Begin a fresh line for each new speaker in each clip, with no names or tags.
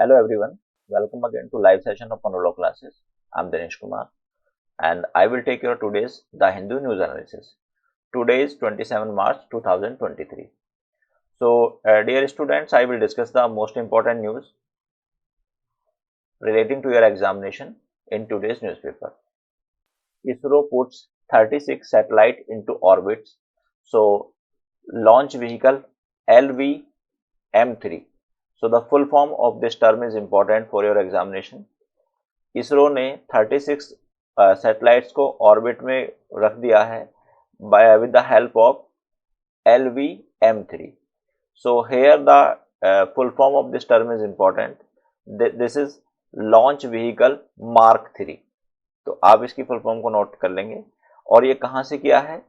Hello everyone, welcome again to live session of Panolo classes. I'm Dinesh Kumar and I will take your today's The Hindu News Analysis. Today is 27 March 2023. So dear students, I will discuss the most important news relating to your examination in today's newspaper. ISRO puts 36 satellite into orbits. So launch vehicle LV-M3. So the full form of this term is important for your examination. ISRO ने 36 satellites को orbit में रख दिया है with the help of LV-M3. So here the full form of this term is important. This is launch vehicle mark 3. तो आप इसकी full form को नोट कर लेंगे. और ये कहाँ से किया है?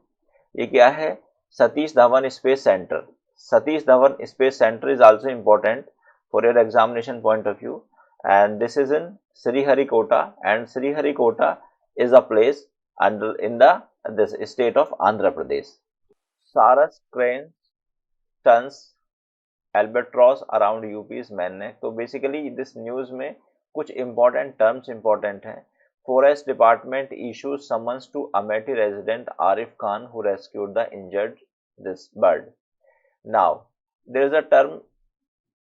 ये क्या है? Satish Dhawan space centre. Satish Dhawan space centre is also important for your examination point of view, and this is in Sriharikota, and Sriharikota is a place in this state of Andhra Pradesh. Saras crane turns albatross around UP's main neck. तो basically this news में कुछ important terms important हैं. Forest Department issues summons to Amethi resident Arif Khan who rescued the injured this bird. Now there is a term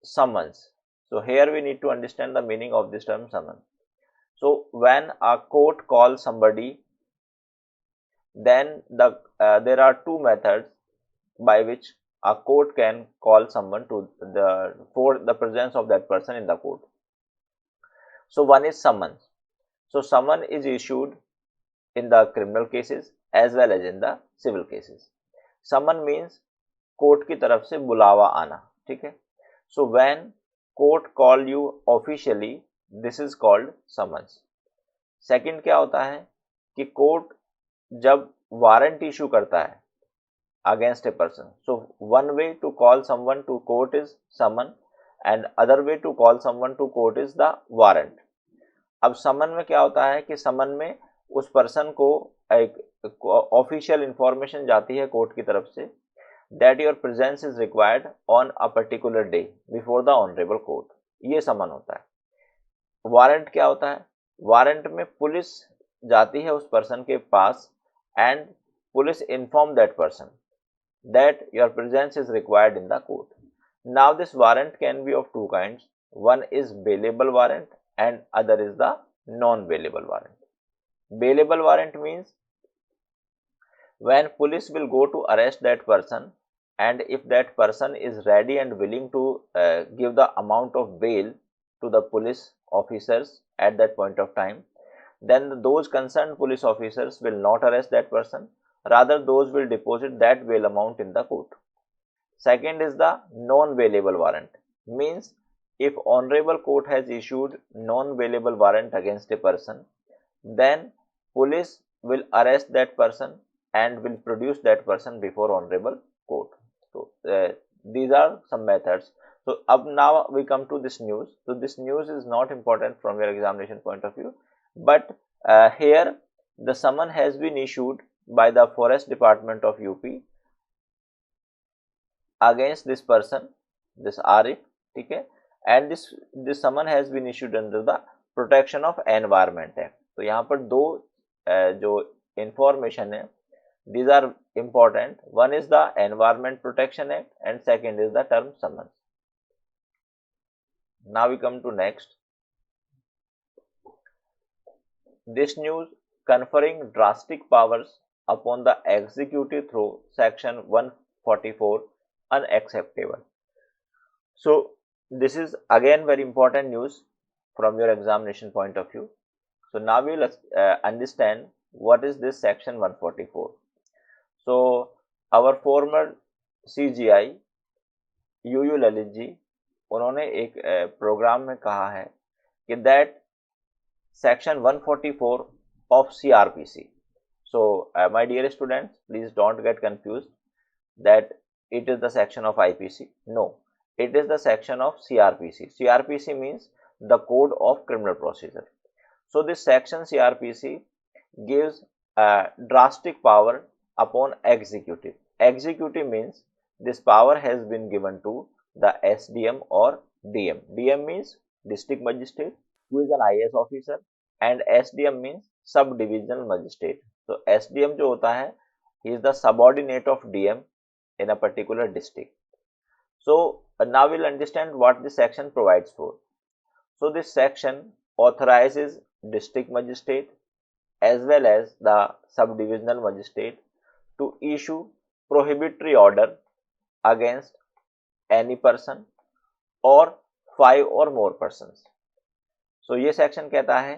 summons. So here we need to understand the meaning of this term summons. So when a court calls somebody, then there are two methods by which a court can call someone for the presence of that person in the court. So one is summons. So summon is issued in the criminal cases as well as in the civil cases. Summon means court की तरफ से बुलावा आना. ठीक है. So when court call you officially, this is called summons. Second क्या होता है कि कोर्ट जब वारंट इशू करता है against a person. So one way to call someone to court is summon and other way to call someone to court is the warrant. अब समन में क्या होता है कि समन में उस पर्सन को एक ऑफिशियल इंफॉर्मेशन जाती है कोर्ट की तरफ से that your presence is required on a particular day before the honorable court. ये समन होता है. वारंट क्या होता है? वारंट में पुलिस जाती है उस पर्सन के पास and police inform that person that your presence is required in the court. Now this warrant can be of two kinds. One is bailable warrant and other is the non-bailable warrant. Bailable warrant means when police will go to arrest that person and if that person is ready and willing to give the amount of bail to the police officers at that point of time, then those concerned police officers will not arrest that person, rather those will deposit that bail amount in the court. Second is the non-bailable warrant, means if honorable court has issued non-bailable warrant against a person, then police will arrest that person and will produce that person before honorable court. So these are some methods. So now we come to this news. So this news is not important from your examination point of view, but here the summon has been issued by the Forest Department of UP against this person, this Arif. Okay, and this summon has been issued under the Protection of Environment Act. तो यहाँ पर दो जो information है, these are important. One is the Environment Protection Act and second is the term summons. Now we come to next. This news conferring drastic powers upon the executive through section 144 unacceptable. So this is again very important news from your examination point of view. So now we will understand what is this section 144. So our former CGI UU Lalit ji उन्होंने एक programme में कहा है कि that section 144 of CRPC. So my dear students, please don't get confused that it is the section of IPC. No, it is the section of CRPC. CRPC means the Code of Criminal Procedure. So this section CRPC gives drastic power upon executive. Executive means this power has been given to the SDM or DM. DM means district magistrate, who is an IAS officer, and SDM means sub divisional magistrate. So SDM जो होता है, he is the subordinate of DM in a particular district. So now we'll understand what this section provides for. So this section authorizes district magistrate as well as the sub-divisional magistrate to issue prohibitory order against any person or 5 or more persons. So ये section कहता है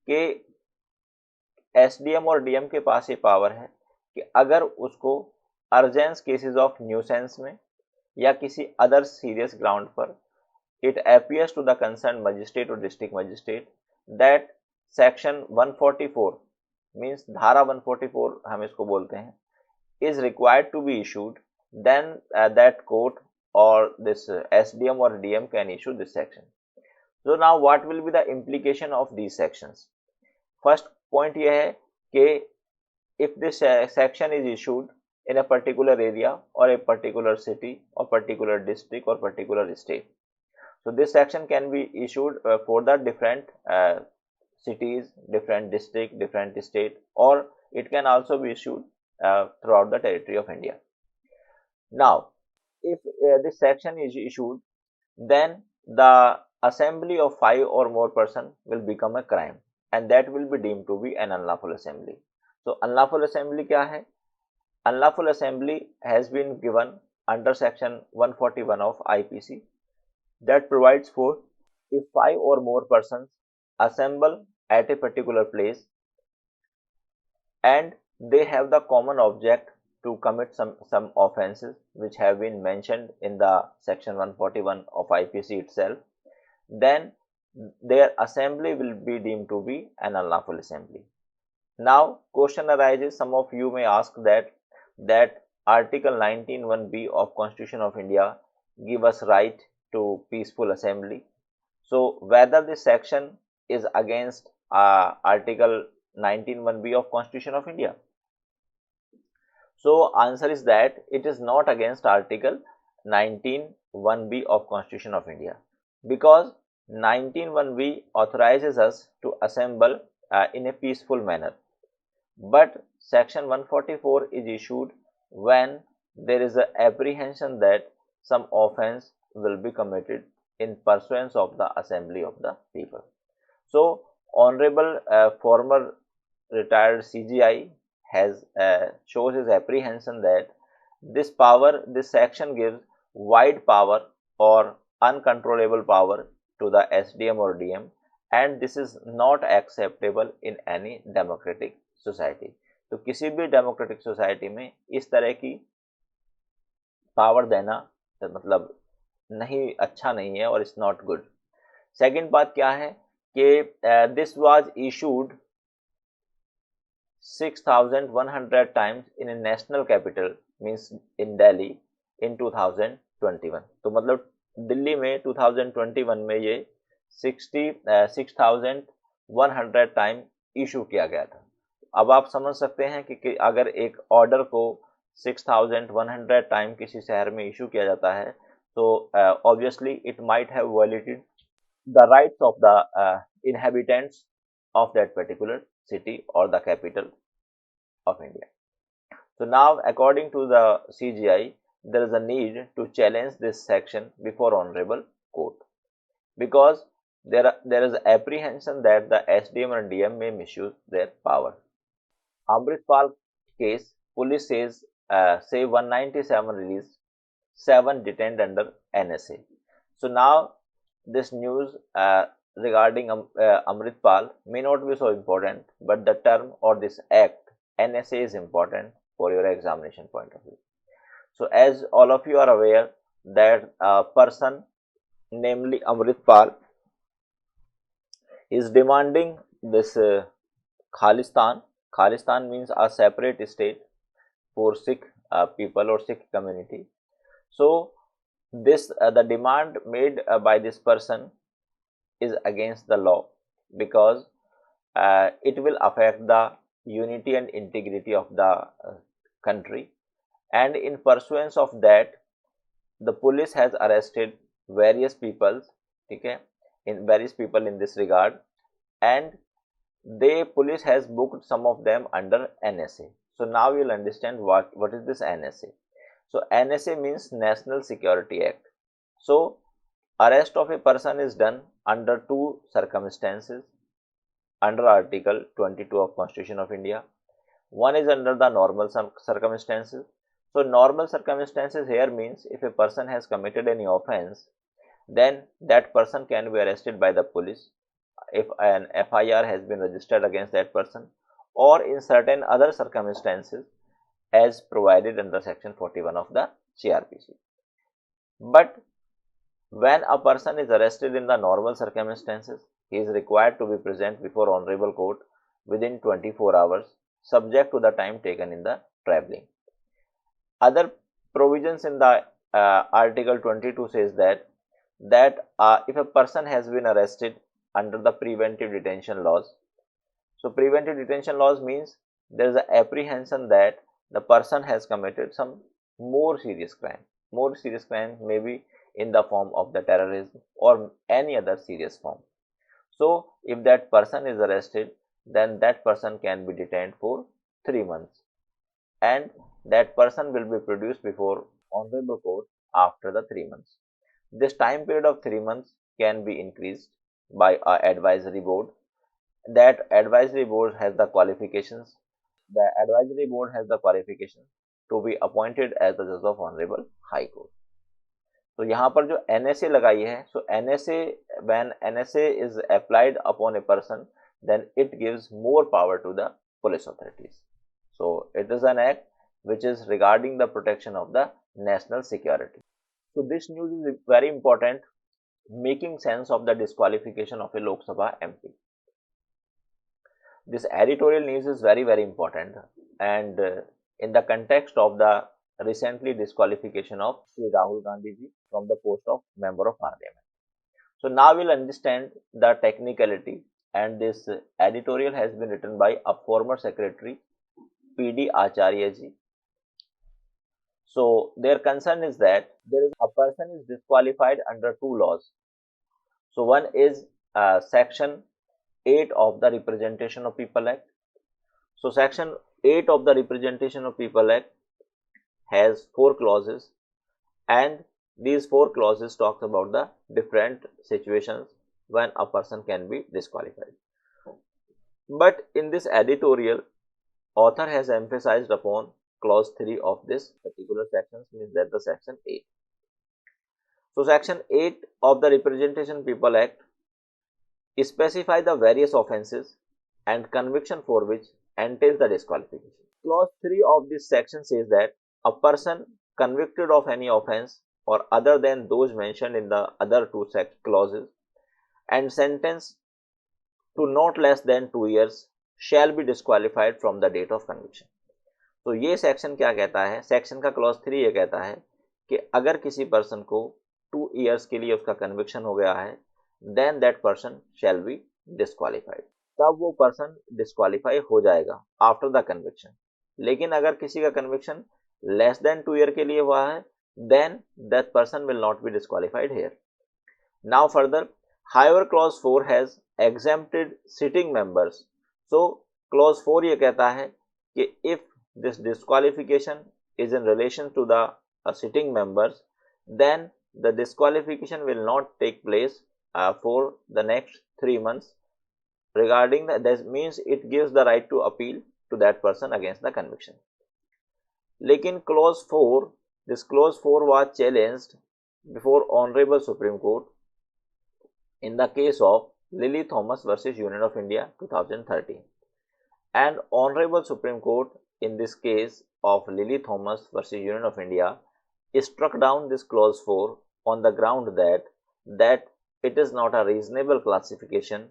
कि SDM और DM के पास ये power है कि अगर उसको अर्जेंस केसेस ऑफ न्यूसेंस में या किसी अदर सीरियस ग्राउंड पर it appears to the concerned magistrate or district magistrate that section 144 means धारा 144 हम इसको बोलते हैं is required to be issued, then that court or this SDM or DM can issue this section. So now what will be the implication of these sections? First point ये है कि if this section is issued in a particular area or a particular city or particular district or particular state, so this section can be issued for the different cities, different district, different state, or it can also be issued throughout the territory of India. Now, if this section is issued, then the assembly of 5 or more person will become a crime, and that will be deemed to be an unlawful assembly. So unlawful assembly क्या है? Unlawful assembly has been given under section 141 of IPC that provides for if 5 or more persons assemble at a particular place and they have the common object to commit some offenses which have been mentioned in the section 141 of IPC itself, then their assembly will be deemed to be an unlawful assembly. Now question arises, some of you may ask that article 19(1)(b) of Constitution of India give us right to peaceful assembly. So whether this section is against article 19(1)(b) of Constitution of India? So answer is that it is not against article 19(1)(b) of Constitution of India, because 19(1)(b) authorizes us to assemble in a peaceful manner, but section 144 is issued when there is an apprehension that some offense will be committed in pursuance of the assembly of the people. So honorable former retired CGI has shows his apprehension that this section gives wide power or uncontrollable power to the SDM or DM, and this is not acceptable in any democratic society. तो किसी भी democratic society में इस तरह की power देना मतलब नहीं, अच्छा नहीं है और इट्स नॉट गुड. सेकंड बात क्या है कि this was issued 6100 times in a national capital means in Delhi in 2021. तो मतलब दिल्ली में 2021 में ये 6100 टाइम इशू किया गया था. अब आप समझ सकते हैं कि अगर एक ऑर्डर को 6100 टाइम किसी शहर में इशू किया जाता है तो obviously it might have violated the rights of the inhabitants of that particular city or the capital of India. So now according to the CGI, there is a need to challenge this section before honorable court, because there is apprehension that the SDM and DM may misuse their power. Amritpal case, police says say 197 released, 7 detained under NSA. So now this news regarding Amritpal may not be so important, but the term or this act NSA is important for your examination point of view. So as all of you are aware that a person namely Amritpal is demanding this Khalistan. Khalistan means a separate state for Sikh people or Sikh community. So this the demand made by this person is against the law, because it will affect the unity and integrity of the country, and in pursuance of that the police has arrested various people, okay, in various people in this regard, and police has booked some of them under NSA. So now you'll understand what is this NSA. So NSA means National Security Act. So arrest of a person is done under two circumstances under Article 22 of Constitution of India. One is under the normal circumstances. So normal circumstances here means if a person has committed any offense, then that person can be arrested by the police if an FIR has been registered against that person, or in certain other circumstances as provided under section 41 of the CRPC. But when a person is arrested in the normal circumstances, he is required to be present before honorable court within 24 hours, subject to the time taken in the traveling. Other provisions in the Article 22 says that if a person has been arrested under the preventive detention laws. So preventive detention laws means there is an apprehension that the person has committed some more serious crime. More serious crime may be in the form of the terrorism or any other serious form. So if that person is arrested, then that person can be detained for 3 months, and that person will be produced before honorable court after the 3 months. This time period of 3 months can be increased by an advisory board. That advisory board has the qualifications. The advisory board has the qualifications to be appointed as the judge of honorable high court. तो यहाँ पर जो NSA लगाई है, so NSA, when NSA is applied upon a person, then it gives more power to the police authorities. So it is an act which is regarding the protection of the national security. So this news is very important, making sense of the disqualification of a Lok Sabha MP. This editorial news is very important, and in the context of the recently disqualification of Sri Rahul Gandhi ji from the post of Member of Parliament. So now we'll understand the technicality, and this editorial has been written by a former secretary, P.D. Acharya ji. So their concern is that a person is disqualified under two laws. So one is section 8 of the Representation of People Act. So section 8 of the Representation of People Act has 4 clauses, and these 4 clauses talks about the different situations when a person can be disqualified. But in this editorial, author has emphasized upon clause 3 of this particular section, means that the section 8. So section 8 of the Representation People Act specify the various offences and conviction for which entails the disqualification. Clause 3 of this section says that a person convicted of any offence or other than those mentioned in the other two clauses and sentenced to not less than 2 years shall be disqualified from the date of conviction. तो ये section क्या कहता है? Section का clause 3 ये कहता है कि अगर किसी पर्सन को 2 years के लिए उसका कन्विक्शन हो गया है, then that person shall be disqualified. तब वो पर्सन डिस्क्वालीफाई हो जाएगा आफ्टर द कन्विक्शन. लेकिन अगर किसी का कन्विक्शन लेस देन 2 year के लिए हुआ है, then that person will not be disqualified here. Now further, however, clause 4 has exempted sitting members. So clause 4 ये कहता है कि if this disqualification is in relation to the sitting members, then the disqualification will not take place for the next 3 months. Regarding that means it gives the right to appeal to that person against the conviction. लेकिन clause 4, this clause 4 was challenged before Honorable Supreme Court in the case of Lily Thomas versus Union of India 2013, and Honorable Supreme Court in this case of Lily Thomas versus Union of India struck down this clause 4 on the ground that it is not a reasonable classification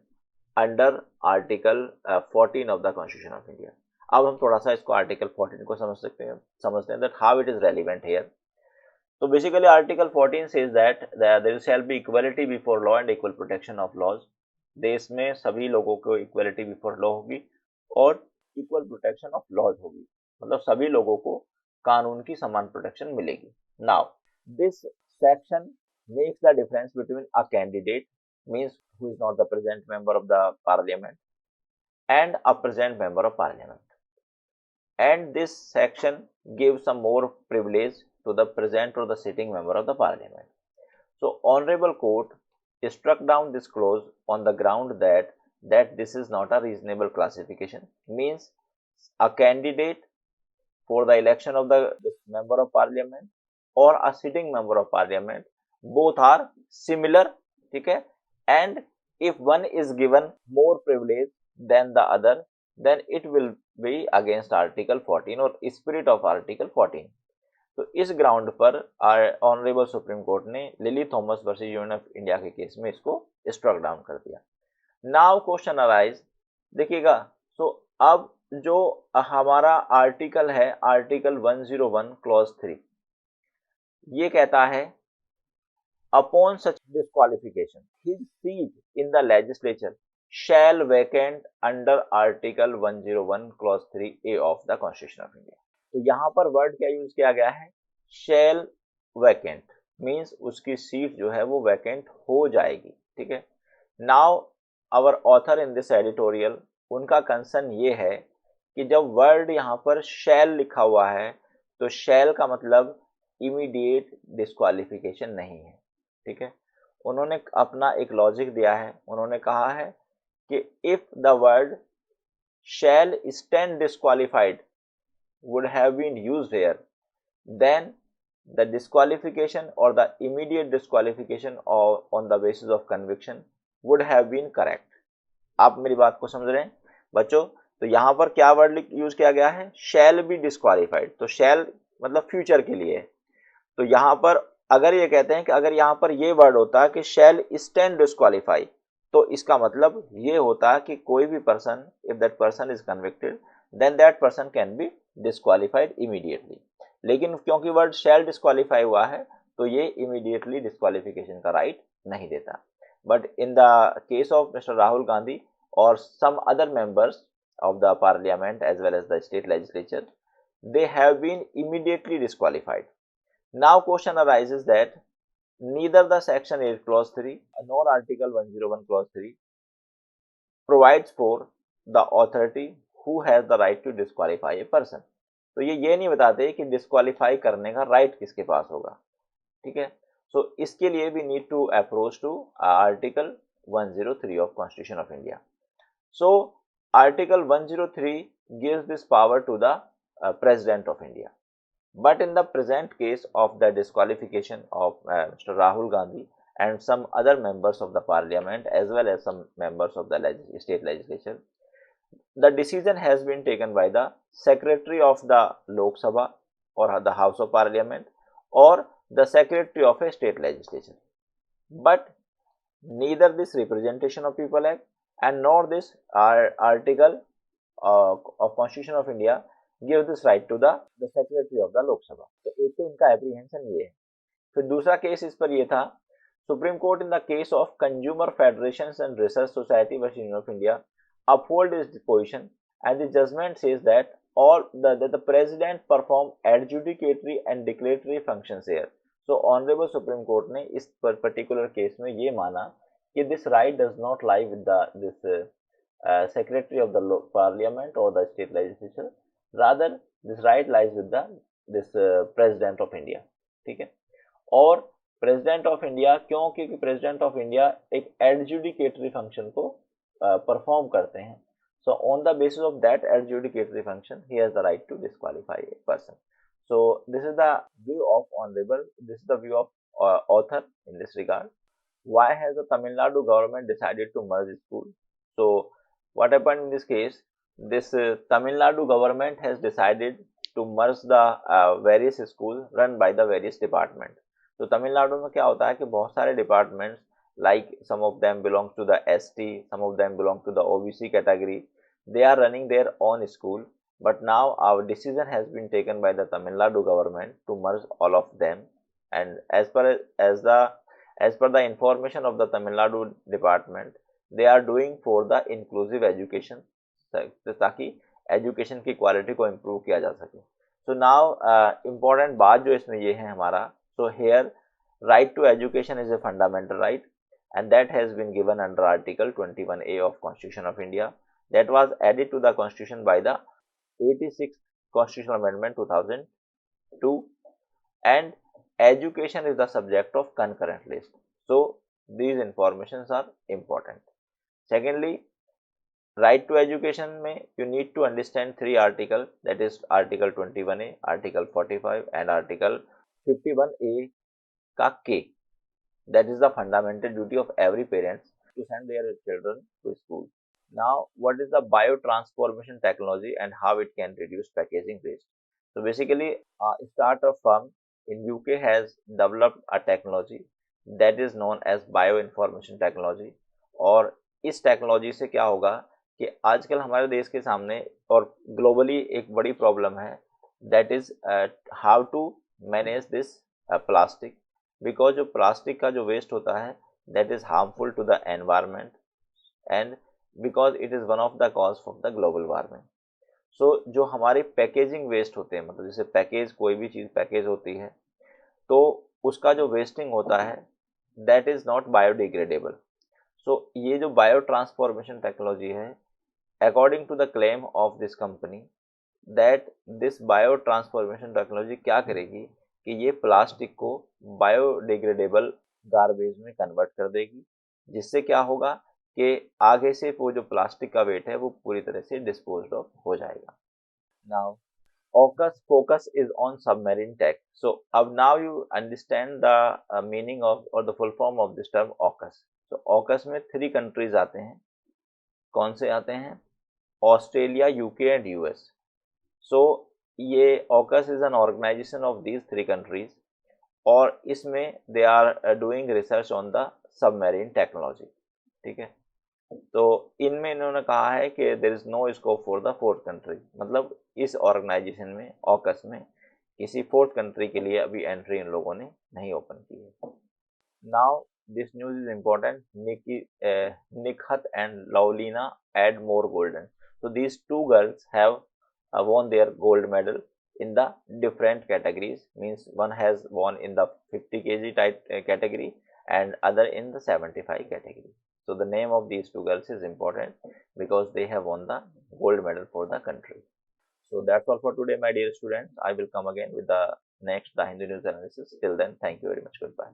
under Article 14 of the Constitution of India. अब हम थोड़ा सा इसको article 14 को समझते हैं that how it is relevant here. So basically Article 14 says that there shall be equality before law and equal protection of laws. देश में सभी लोगों को equality before law होगी और equal protection of laws होगी, मतलब सभी लोगों को कानून की समान प्रोटेक्शन मिलेगी. Now this section makes the difference between a candidate means who is not the present member of the parliament, and a present member of parliament. And this section gives some more privilege to the present or the sitting member of the parliament. So honorable court struck down this clause on the ground that this is not a reasonable classification, means a candidate for the election of the member of parliament or a sitting member of parliament, both are similar, okay? And if one is given more privilege than the other, then it will be against article 14 or spirit of article 14. तो इस ground पर honourable supreme court ने lily Thomas versus union of India के case में इसको struck down कर दिया। Now question arise, देखिएगा, सो अब जो हमारा आर्टिकल है, आर्टिकल 101 क्लॉज 3, ये कहता है upon such disqualification his seat in the legislature shall vacant under article 101 clause 3A of the constitution of India. तो यहां पर वर्ड क्या यूज किया गया है, शैल वैकेंट, मींस उसकी सीट जो है वो वैकेंट हो जाएगी, ठीक है। Now our author in this editorial, उनका कंसर्न ये है कि जब वर्ड यहाँ पर शैल लिखा हुआ है तो शैल का मतलब इमीडिएट डिस्क्वालिफिकेशन नहीं है, ठीक है। उन्होंने अपना एक लॉजिक दिया है, उन्होंने कहा है कि if the word shall stand disqualified would have been used here, then the disqualification or the immediate disqualification on the basis of conviction would have been correct. आप मेरी बात को समझ रहे हैं बच्चों? तो यहां पर क्या वर्ड यूज किया गया है, shall be disqualified, तो shall मतलब फ्यूचर के लिए। तो यहां पर अगर ये कहते हैं कि अगर यहां पर ये वर्ड होता कि shall stand disqualify, तो इसका मतलब ये होता कि कोई भी person, if that person is convicted, then that person can be disqualified immediately। लेकिन क्योंकि वर्ड shall disqualify हुआ है तो ये immediately disqualification का राइट नहीं देता। But in the case of Mr. Rahul Gandhi or some other members of the parliament as well as the state legislature, they have been immediately disqualified. Now question arises that neither the section 8 clause 3 nor article 101 clause 3 provides for the authority who has the right to disqualify a person। तो ये नहीं बताते कि disqualify करने का right किसके पास होगा, ठीक है। सो इसके लिए भी need to approach to article 103 of constitution of India. So article 103 gives this power to the president of India, but in the present case of the disqualification of Mr. Rahul Gandhi and some other members of the parliament as well as some members of the state legislature, the decision has been taken by the secretary of the Lok Sabha or the House of Parliament or the secretary of a state legislature. But neither this Representation of People Act and nor this article of Constitution of India give this right to the secretary of the Lok Sabha। तो एक तो इनका apprehension ये है। फिर दूसरा case इस पर ये था, supreme court in the case of consumer federations and research society versus union of India uphold his position, and the judgment says that all the president perform adjudicatory and declaratory functions here। So honorable supreme court ने इस particular case में ये माना कि this right does not lie with this secretary of the parliament or the state legislature, rather this right lies with this president of India, ठीक है। और president of India क्यों, क्योंकि प्रेसिडेंट ऑफ इंडिया एक एडजुडिकेटरी फंक्शन को perform करते हैं। So on the basis of that adjudicatory function he has the right to disqualify a person. So this is the view of honourable, this is the view of author in this regard. Why has the Tamil Nadu government decided to merge school? So what happened in this case, this Tamil Nadu government has decided to merge the various schools run by the various department। तो तमिलनाडु में क्या होता है कि बहुत सारे departments, like some of them belong to the ST, some of them belong to the OBC category, they are running their own school, but now our decision has been taken by the Tamil Nadu government to merge all of them, and as per the information of the Tamil Nadu department, they are doing for the inclusive education, ताकि education की quality को improve किया जा सके। So now important बात जो इसमें ये है हमारा, so here right to education is a fundamental right, and that has been given under Article 21A of Constitution of India, that was added to the Constitution by the 86th Constitutional Amendment 2002, and education is the subject of concurrent list. So these informations are important. Secondly, right to education में you need to understand three articles, that is Article 21A, Article 45 and Article 51A का K. That is the fundamental duty of every parents to send their children to school. Now, what is the biotransformation technology and how it can reduce packaging waste? So basically, a startup firm in UK has developed a technology that is known as bioinformation technology. और इस technology से क्या होगा कि आजकल हमारे देश के सामने और ग्लोबली एक बड़ी प्रॉब्लम है, that is how to manage this plastic, because जो प्लास्टिक का जो वेस्ट होता है that is harmful to the environment and because it is one of the cause of the global warming. So जो हमारे पैकेजिंग वेस्ट होते हैं, मतलब जैसे पैकेज, कोई भी चीज़ पैकेज होती है तो उसका जो वेस्टिंग होता है that is not biodegradable. So ये जो बायो ट्रांसफॉर्मेशन टेक्नोलॉजी है, according to the claim of this company, that this bio transformation technology क्या करेगी कि ये प्लास्टिक को बायोडिग्रेडेबल गार्बेज में कन्वर्ट कर देगी, जिससे क्या होगा कि आगे से वो जो प्लास्टिक का वेट है वो पूरी तरह से डिस्पोज्ड ऑफ हो जाएगा. Now AUKUS focus is on submarine tech. So now you understand the meaning of or the full form of this term AUKUS. So AUKUS में 3 countries आते हैं. कौन से आते हैं? Australia, UK and US. So ये AUKUS is an organisation of these 3 countries और इसमें they are doing research on the submarine technology. ठीक है, तो इनमें इन्होंने कहा है कि there is no scope for the fourth country, मतलब इस ऑर्गेनाइजेशन में AUKUS में किसी फोर्थ कंट्री के लिए अभी एंट्री इन लोगों ने नहीं ओपन की है. Now this news is important. Nikhat and Lovlina add more golden. So these two girls have won their gold medal in the different categories. Means one has won in the 50 kg type category and other in the 75 category. So the name of these two girls is important because they have won the gold medal for the country. So that's all for today, my dear students. I will come again with the next The Hindu News Analysis. Till then, thank you very much. Goodbye.